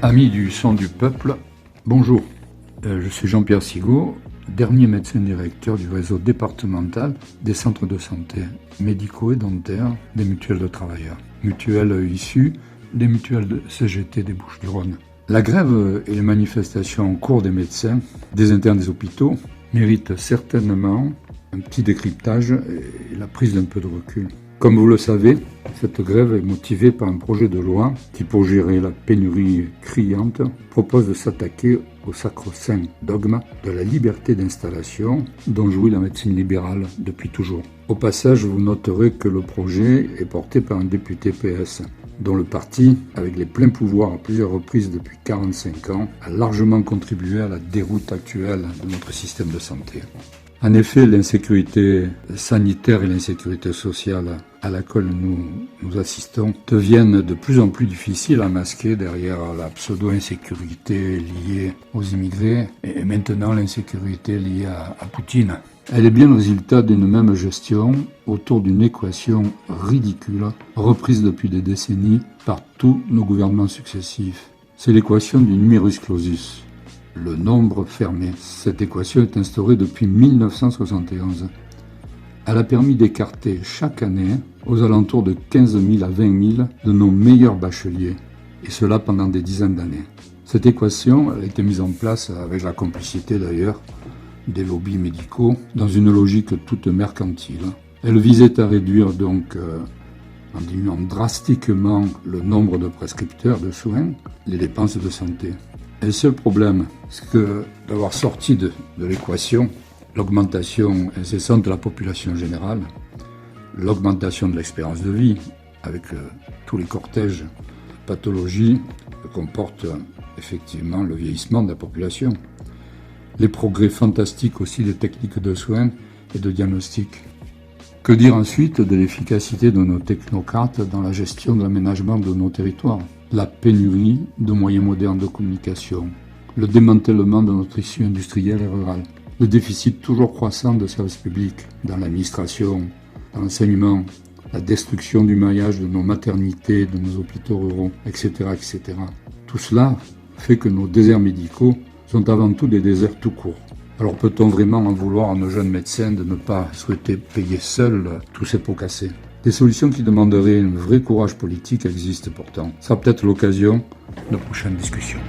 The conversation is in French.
Amis du son du peuple, bonjour. Je suis Jean-Pierre Sigaud, dernier médecin directeur du réseau départemental des centres de santé médicaux et dentaires des mutuelles de travailleurs. Mutuelles issues des mutuelles de CGT des Bouches-du-Rhône. La grève et les manifestations en cours des médecins, des internes des hôpitaux, méritent certainement un petit décryptage et la prise d'un peu de recul. Comme vous le savez, cette grève est motivée par un projet de loi qui, pour gérer la pénurie criante, propose de s'attaquer au sacro-saint dogme de la liberté d'installation dont jouit la médecine libérale depuis toujours. Au passage, vous noterez que le projet est porté par un député PS, dont le parti, avec les pleins pouvoirs à plusieurs reprises depuis 45 ans, a largement contribué à la déroute actuelle de notre système de santé. En effet, l'insécurité sanitaire et l'insécurité sociale à laquelle nous assistons deviennent de plus en plus difficiles à masquer derrière la pseudo-insécurité liée aux immigrés et maintenant l'insécurité liée à Poutine. Elle est bien le résultat d'une même gestion autour d'une équation ridicule reprise depuis des décennies par tous nos gouvernements successifs. C'est l'équation du numerus clausus. Le nombre fermé. Cette équation est instaurée depuis 1971. Elle a permis d'écarter chaque année aux alentours de 15 000 à 20 000 de nos meilleurs bacheliers, et cela pendant des dizaines d'années. Cette équation a été mise en place avec la complicité d'ailleurs des lobbies médicaux dans une logique toute mercantile. Elle visait à réduire donc en diminuant drastiquement le nombre de prescripteurs de soins, les dépenses de santé. Et le seul problème, c'est que d'avoir sorti de l'équation l'augmentation incessante de la population générale, l'augmentation de l'espérance de vie, avec tous les cortèges de pathologies que comporte effectivement le vieillissement de la population, les progrès fantastiques aussi des techniques de soins et de diagnostic. Que dire ensuite de l'efficacité de nos technocrates dans la gestion de l'aménagement de nos territoires? La pénurie de moyens modernes de communication, le démantèlement de notre tissu industriel et rural, le déficit toujours croissant de services publics dans l'administration, dans l'enseignement, la destruction du maillage de nos maternités, de nos hôpitaux ruraux, etc., etc. Tout cela fait que nos déserts médicaux sont avant tout des déserts tout court. Alors peut-on vraiment en vouloir à nos jeunes médecins de ne pas souhaiter payer seuls tous ces pots cassés? Des solutions qui demanderaient un vrai courage politique existent pourtant. Ça sera peut-être l'occasion de prochaines discussions.